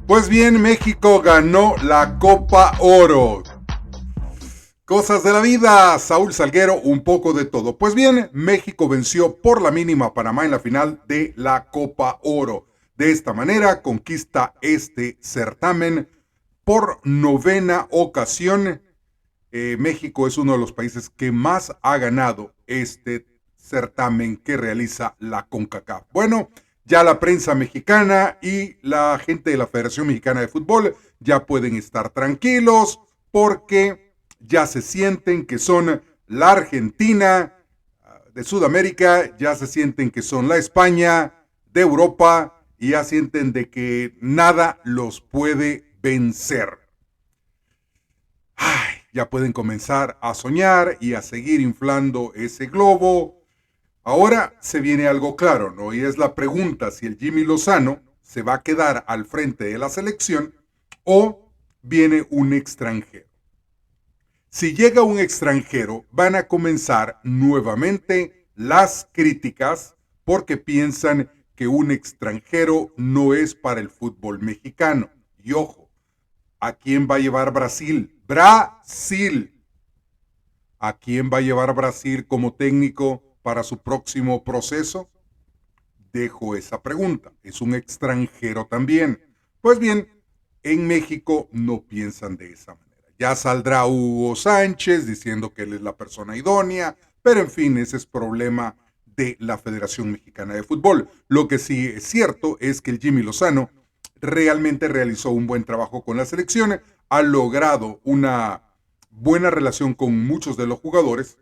Pues bien, México ganó la Copa Oro. Cosas de la vida, Saúl Salguero, un poco de todo. Pues bien, México venció por la mínima a Panamá en la final de la Copa Oro. De esta manera conquista este certamen por novena ocasión. México es uno de los países que más ha ganado este certamen que realiza la CONCACAF. Bueno, ya la prensa mexicana y la gente de la Federación Mexicana de Fútbol ya pueden estar tranquilos porque ya se sienten que son la Argentina de Sudamérica, ya se sienten que son la España de Europa y ya sienten de que nada los puede vencer. Ay, ya pueden comenzar a soñar y a seguir inflando ese globo. Ahora se viene algo claro, ¿no? Y es la pregunta si el Jimmy Lozano se va a quedar al frente de la selección o viene un extranjero. Si llega un extranjero, van a comenzar nuevamente las críticas porque piensan que un extranjero no es para el fútbol mexicano. Y ojo, ¿a quién va a llevar Brasil? Brasil. ¿A quién va a llevar Brasil como técnico para su próximo proceso? Dejo esa pregunta. ¿Es un extranjero también? Pues bien, en México no piensan de esa manera. Ya saldrá Hugo Sánchez diciendo que él es la persona idónea, pero en fin, ese es problema de la Federación Mexicana de Fútbol. Lo que sí es cierto es que el Jimmy Lozano realmente realizó un buen trabajo con la selección, ha logrado una buena relación con muchos de los jugadores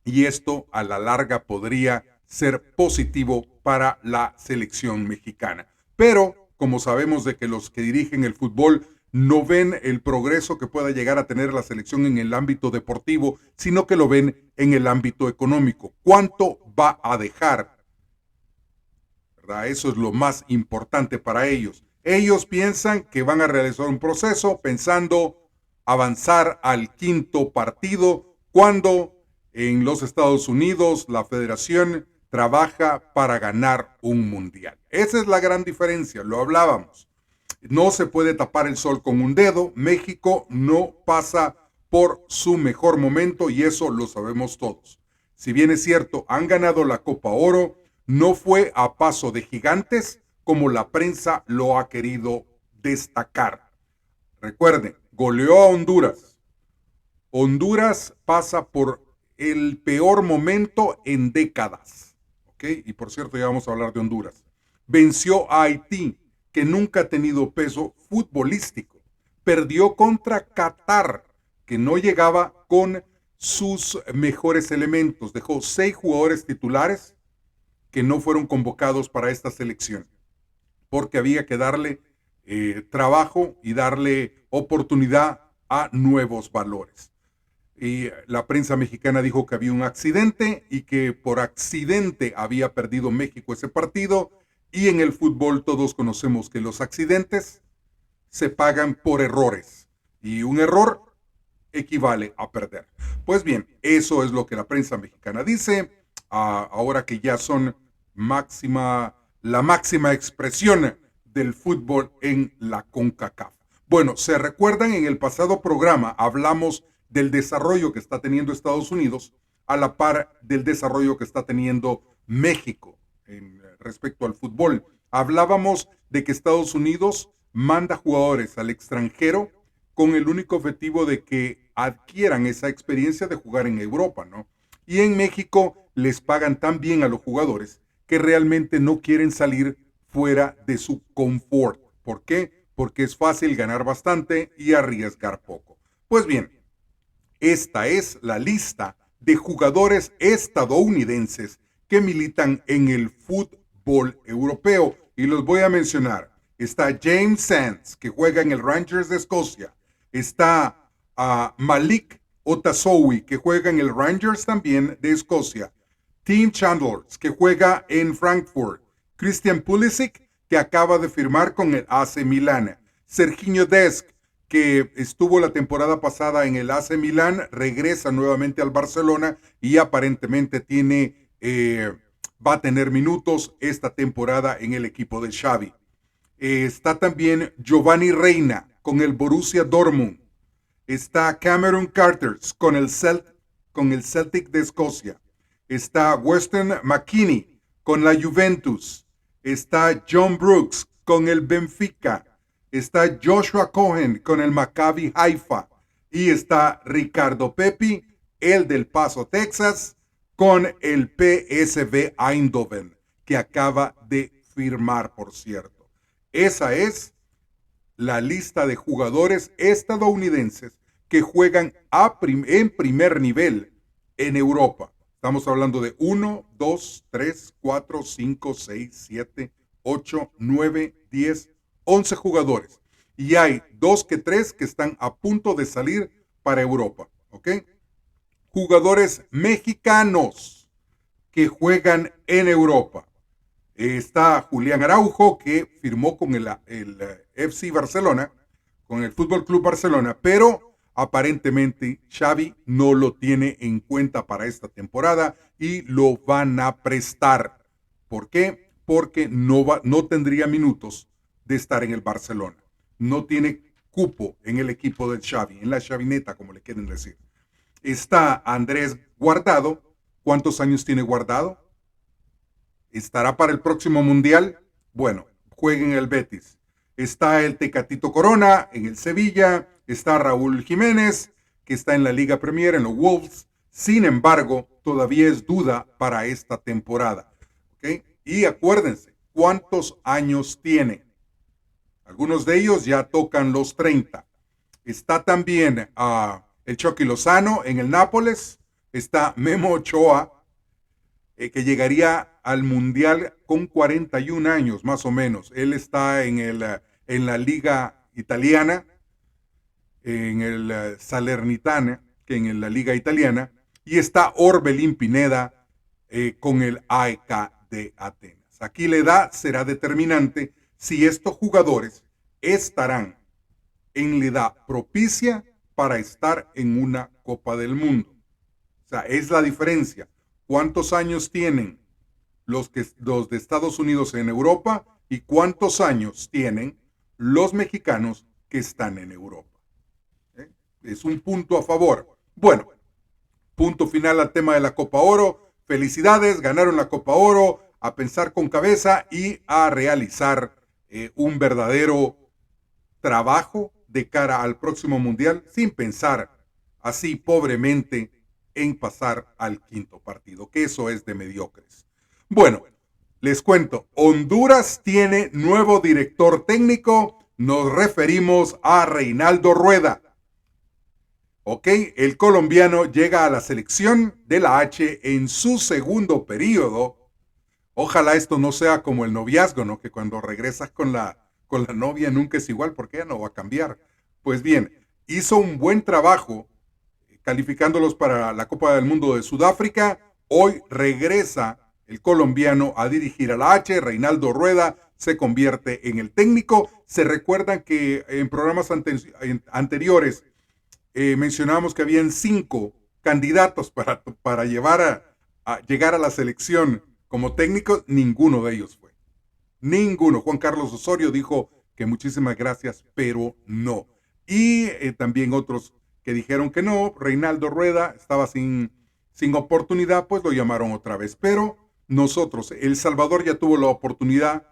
y esto a la larga podría ser positivo para la selección mexicana. Pero como sabemos de que los que dirigen el fútbol no ven el progreso que pueda llegar a tener la selección en el ámbito deportivo, sino que lo ven en el ámbito económico. ¿Cuánto va a dejar? ¿Verdad? Eso es lo más importante para ellos. Ellos piensan que van a realizar un proceso pensando avanzar al quinto partido cuando en los Estados Unidos la federación trabaja para ganar un mundial. Esa es la gran diferencia, lo hablábamos. No se puede tapar el sol con un dedo. México no pasa por su mejor momento y eso lo sabemos todos. Si bien es cierto, han ganado la Copa Oro, no fue a paso de gigantes como la prensa lo ha querido destacar. Recuerden, goleó a Honduras. Honduras pasa por el peor momento en décadas. ¿Ok? Y por cierto, ya vamos a hablar de Honduras. Venció a Haití, que nunca ha tenido peso futbolístico. Perdió contra Qatar, que no llegaba con sus mejores elementos. Dejó 6 jugadores titulares que no fueron convocados para esta selección, porque había que darle trabajo y darle oportunidad a nuevos valores. Y la prensa mexicana dijo que había un accidente y que por accidente había perdido México ese partido. Y en el fútbol todos conocemos que los accidentes se pagan por errores. Y un error equivale a perder. Pues bien, eso es lo que la prensa mexicana dice. Ahora que ya son la máxima expresión del fútbol en la CONCACAF. Bueno, se recuerdan en el pasado programa hablamos del desarrollo que está teniendo Estados Unidos a la par del desarrollo que está teniendo México respecto al fútbol. Hablábamos de que Estados Unidos manda jugadores al extranjero con el único objetivo de que adquieran esa experiencia de jugar en Europa, ¿no? Y en México les pagan tan bien a los jugadores que realmente no quieren salir fuera de su confort. ¿Por qué? Porque es fácil ganar bastante y arriesgar poco. Pues bien, esta es la lista de jugadores estadounidenses que militan en el fútbol europeo y los voy a mencionar. Está James Sands, que juega en el Rangers de Escocia. Está Malik Otasowi, que juega en el Rangers también de Escocia. Tim Chandlers, que juega en Frankfurt. Christian Pulisic, que acaba de firmar con el AC Milan. Serginho Dest, que estuvo la temporada pasada en el AC Milan, regresa nuevamente al Barcelona y aparentemente va a tener minutos esta temporada en el equipo de Xavi. Está también Giovanni Reina con el Borussia Dortmund. Está Cameron Carter con el Celtic de Escocia. Está Weston McKennie con la Juventus. Está John Brooks con el Benfica. Está Joshua Cohen con el Maccabi Haifa. Y está Ricardo Pepi, el del Paso, Texas, con el PSV Eindhoven, que acaba de firmar, por cierto. Esa es la lista de jugadores estadounidenses que juegan en primer nivel en Europa. Estamos hablando de 1, 2, 3, 4, 5, 6, 7, 8, 9, 10, 11 jugadores. Y hay 2 que 3 que están a punto de salir para Europa. ¿Ok? Jugadores mexicanos que juegan en Europa. Está Julián Araujo, que firmó con el FC Barcelona, con el Fútbol Club Barcelona, pero aparentemente Xavi no lo tiene en cuenta para esta temporada y lo van a prestar. ¿Por qué? Porque no tendría minutos de estar en el Barcelona. No tiene cupo en el equipo del Xavi, en la Xavineta, como le quieren decir. Está Andrés Guardado. ¿Cuántos años tiene Guardado? ¿Estará para el próximo Mundial? Bueno, juega en el Betis. Está el Tecatito Corona en el Sevilla. Está Raúl Jiménez, que está en la Liga Premier, en los Wolves. Sin embargo, todavía es duda para esta temporada. ¿Okay? Y acuérdense, ¿cuántos años tiene? Algunos de ellos ya tocan los 30. Está también el Chucky Lozano en el Nápoles. Está Memo Ochoa, que llegaría al Mundial con 41 años, más o menos. Él está en la Liga Italiana, en el Salernitana, que en la Liga Italiana. Y está Orbelín Pineda con el AEK de Atenas. Aquí la edad será determinante si estos jugadores estarán en la edad propicia para estar en una Copa del Mundo. O sea, es la diferencia. ¿Cuántos años tienen los de Estados Unidos en Europa y cuántos años tienen los mexicanos que están en Europa? Es un punto a favor. Bueno, punto final al tema de la Copa Oro. Felicidades, ganaron la Copa Oro, a pensar con cabeza y a realizar un verdadero trabajo de cara al próximo Mundial sin pensar así pobremente en pasar al quinto partido, que eso es de mediocres. Bueno, les cuento, Honduras tiene nuevo director técnico, nos referimos a Reinaldo Rueda. Ok, el colombiano llega a la selección de la H en su segundo periodo. Ojalá esto no sea como el noviazgo, ¿no? Que cuando regresas con la novia nunca es igual porque ella no va a cambiar. Pues bien, hizo un buen trabajo calificándolos para la Copa del Mundo de Sudáfrica. Hoy regresa el colombiano a dirigir a la H. Reinaldo Rueda se convierte en el técnico. Se recuerdan que en programas anteriores mencionábamos que habían 5 candidatos para llegar a la selección como técnicos. Ninguno de ellos fue. Ninguno. Juan Carlos Osorio dijo que muchísimas gracias, pero no. Y también otros que dijeron que no. Reinaldo Rueda estaba sin oportunidad, pues lo llamaron otra vez. Pero nosotros, El Salvador ya tuvo la oportunidad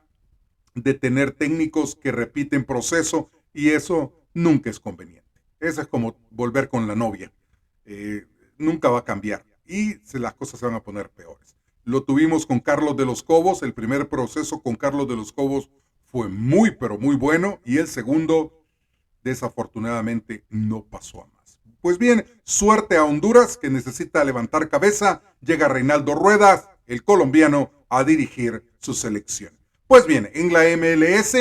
de tener técnicos que repiten proceso y eso nunca es conveniente. Eso es como volver con la novia. Nunca va a cambiar y las cosas se van a poner peores. Lo tuvimos con Carlos de los Cobos. El primer proceso con Carlos de los Cobos fue muy, pero muy bueno. Y el segundo, desafortunadamente, no pasó a más. Pues bien, suerte a Honduras, que necesita levantar cabeza. Llega Reinaldo Rueda, el colombiano, a dirigir su selección. Pues bien, en la MLS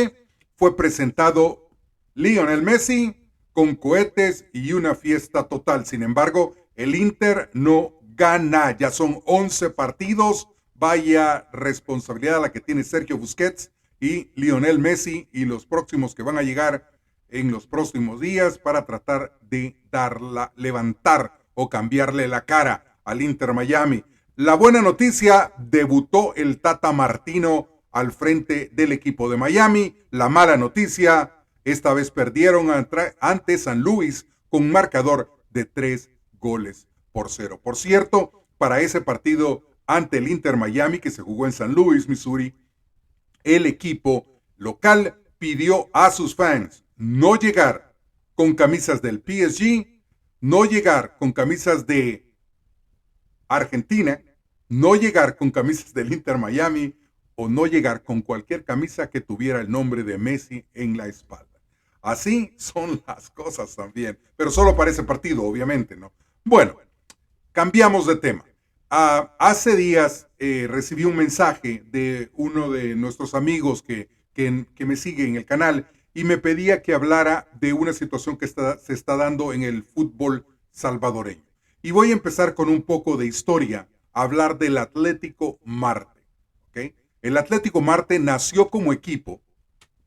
fue presentado Lionel Messi con cohetes y una fiesta total. Sin embargo, el Inter no gana. Ya son 11 partidos. Vaya responsabilidad la que tiene Sergio Busquets y Lionel Messi y los próximos que van a llegar en los próximos días para tratar de levantar o cambiarle la cara al Inter Miami. La buena noticia, debutó el Tata Martino al frente del equipo de Miami. La mala noticia, esta vez perdieron ante San Luis con marcador de 3-0. Por cierto, para ese partido ante el Inter Miami que se jugó en San Luis, Missouri, el equipo local pidió a sus fans no llegar con camisas del PSG, no llegar con camisas de Argentina, no llegar con camisas del Inter Miami o no llegar con cualquier camisa que tuviera el nombre de Messi en la espalda. Así son las cosas también, pero solo para ese partido, obviamente, ¿no? Bueno, cambiamos de tema. Hace días recibí un mensaje de uno de nuestros amigos que me sigue en el canal y me pedía que hablara de una situación que se está dando en el fútbol salvadoreño. Y voy a empezar con un poco de historia, hablar del Atlético Marte. ¿Okay? El Atlético Marte nació como equipo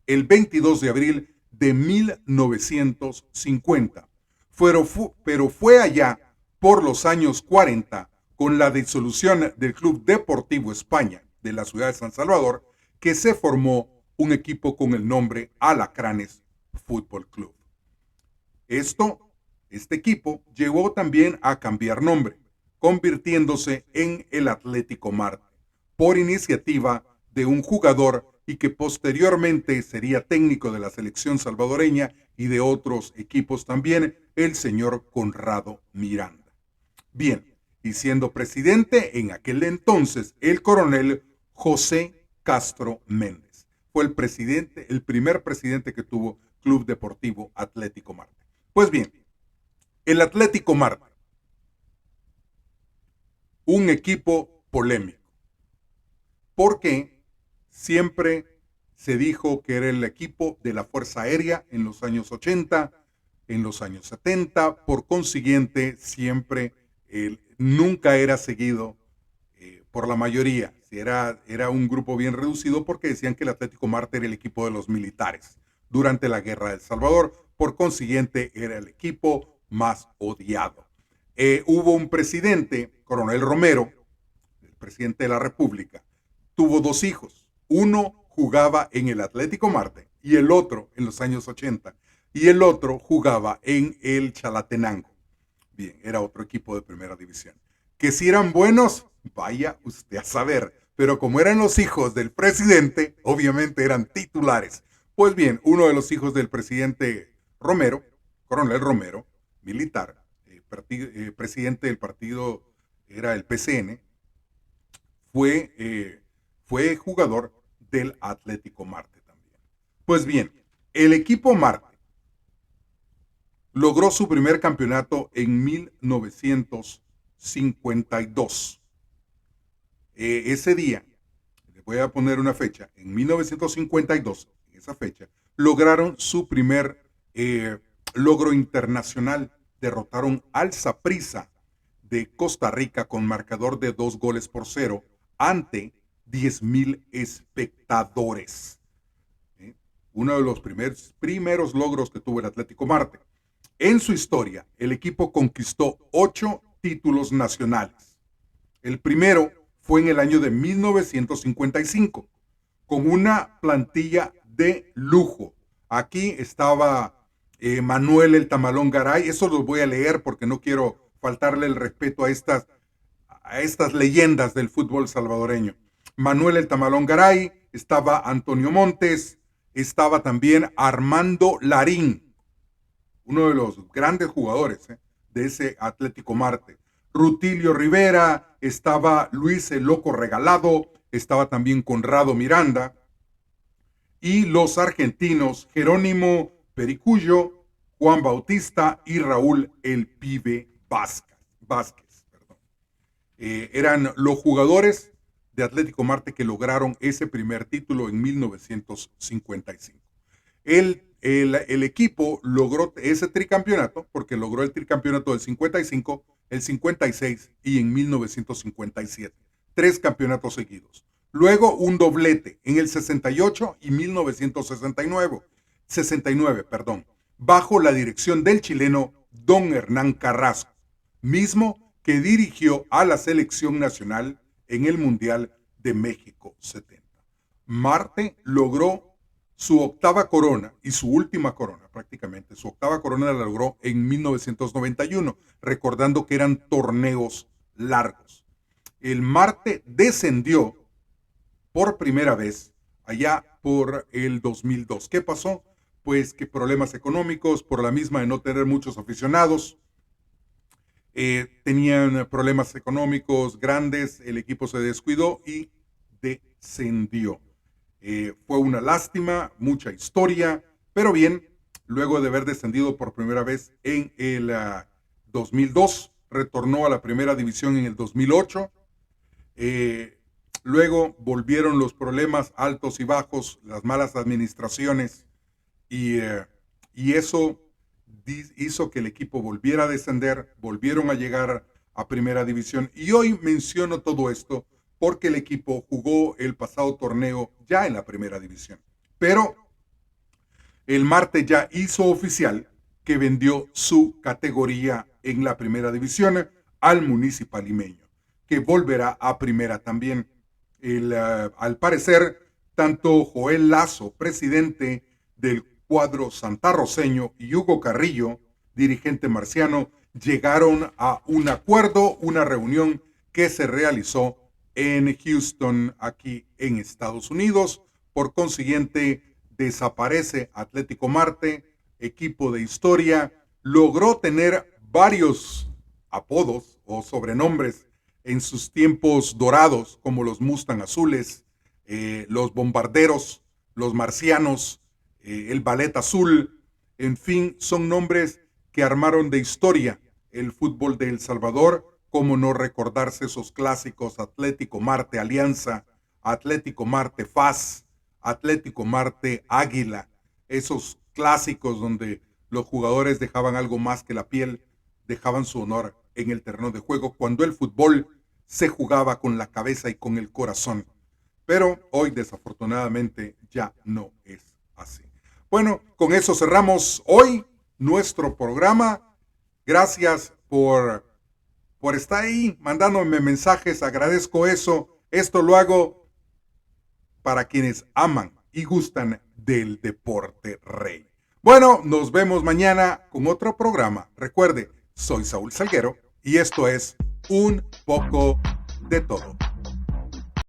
el 22 de abril de 1950, pero fue allá por los años 40, con la disolución del Club Deportivo España de la ciudad de San Salvador, que se formó un equipo con el nombre Alacranes Fútbol Club. Este equipo llegó también a cambiar nombre, convirtiéndose en el Atlético Marte, por iniciativa de un jugador y que posteriormente sería técnico de la selección salvadoreña y de otros equipos también, el señor Conrado Miranda. Bien, y siendo presidente en aquel entonces el coronel José Castro Méndez. Fue el primer presidente que tuvo Club Deportivo Atlético Marte. Pues bien, el Atlético Marte, un equipo polémico, porque siempre se dijo que era el equipo de la Fuerza Aérea en los años 80, en los años 70, por consiguiente siempre nunca era seguido por la mayoría. Era un grupo bien reducido porque decían que el Atlético Marte era el equipo de los militares durante la Guerra de El Salvador, por consiguiente era el equipo más odiado. Hubo un presidente, Coronel Romero, el presidente de la República, tuvo dos hijos. Uno jugaba en el Atlético Marte y el otro en los años 80, y el otro jugaba en el Chalatenango. Bien, era otro equipo de primera división. Que si eran buenos, vaya usted a saber, pero como eran los hijos del presidente, obviamente eran titulares. Pues bien, uno de los hijos del presidente Romero, Coronel Romero, militar, presidente del partido, era el PCN, fue jugador del Atlético Marte también. Pues bien, el equipo Marte logró su primer campeonato en 1952. Ese día, le voy a poner una fecha, en 1952, en esa fecha, lograron su primer logro internacional. Derrotaron al Saprissa de Costa Rica con marcador de 2-0 ante 10,000 espectadores. Uno de los primeros logros que tuvo el Atlético Marte. En su historia, el equipo conquistó 8 títulos nacionales. El primero fue en el año de 1955, con una plantilla de lujo. Aquí estaba Manuel el Tamalón Garay. Eso los voy a leer porque no quiero faltarle el respeto a estas leyendas del fútbol salvadoreño. Manuel el Tamalón Garay, estaba Antonio Montes, estaba también Armando Larín, uno de los grandes jugadores de ese Atlético Marte. Rutilio Rivera, estaba Luis el Loco Regalado, estaba también Conrado Miranda, y los argentinos Jerónimo Pericullo, Juan Bautista y Raúl el Pibe Vázquez. Eran los jugadores de Atlético Marte que lograron ese primer título en 1955. El equipo logró ese tricampeonato porque logró el tricampeonato del 55, el 56 y en 1957. 3 campeonatos seguidos. Luego un doblete en el 68 y 1969, bajo la dirección del chileno Don Hernán Carrasco, mismo que dirigió a la selección nacional en el Mundial de México 70. Marte logró su octava corona y su última corona prácticamente. Su octava corona la logró en 1991, recordando que eran torneos largos. El Marte descendió por primera vez allá por el 2002. ¿Qué pasó? Pues que problemas económicos, por la misma de no tener muchos aficionados, tenían problemas económicos grandes, el equipo se descuidó y descendió. Fue una lástima, mucha historia, pero bien, luego de haber descendido por primera vez en el 2002, retornó a la primera división en el 2008. Luego volvieron los problemas altos y bajos, las malas administraciones, y eso hizo que el equipo volviera a descender, volvieron a llegar a primera división. Y hoy menciono todo esto porque el equipo jugó el pasado torneo ya en la primera división. Pero el Marte ya hizo oficial que vendió su categoría en la primera división al Municipal Limeño, que volverá a primera también. Al parecer, tanto Joel Lazo, presidente del cuadro santarroceño, y Hugo Carrillo, dirigente marciano, llegaron a un acuerdo, una reunión que se realizó en Houston, aquí en Estados Unidos. Por consiguiente, desaparece Atlético Marte, equipo de historia. Logró tener varios apodos o sobrenombres en sus tiempos dorados, como los Mustang Azules, los Bombarderos, los Marcianos, el Ballet Azul. En fin, son nombres que armaron de historia el fútbol de El Salvador. Cómo no recordarse esos clásicos: Atlético Marte Alianza, Atlético Marte FAS, Atlético Marte Águila. Esos clásicos donde los jugadores dejaban algo más que la piel, dejaban su honor en el terreno de juego, cuando el fútbol se jugaba con la cabeza y con el corazón. Pero hoy, desafortunadamente, ya no es así. Bueno, con eso cerramos hoy nuestro programa. Gracias por estar ahí mandándome mensajes. Agradezco eso. Esto lo hago para quienes aman y gustan del deporte rey. Bueno, nos vemos mañana con otro programa. Recuerde, soy Saúl Salguero y esto es Un Poco de Todo.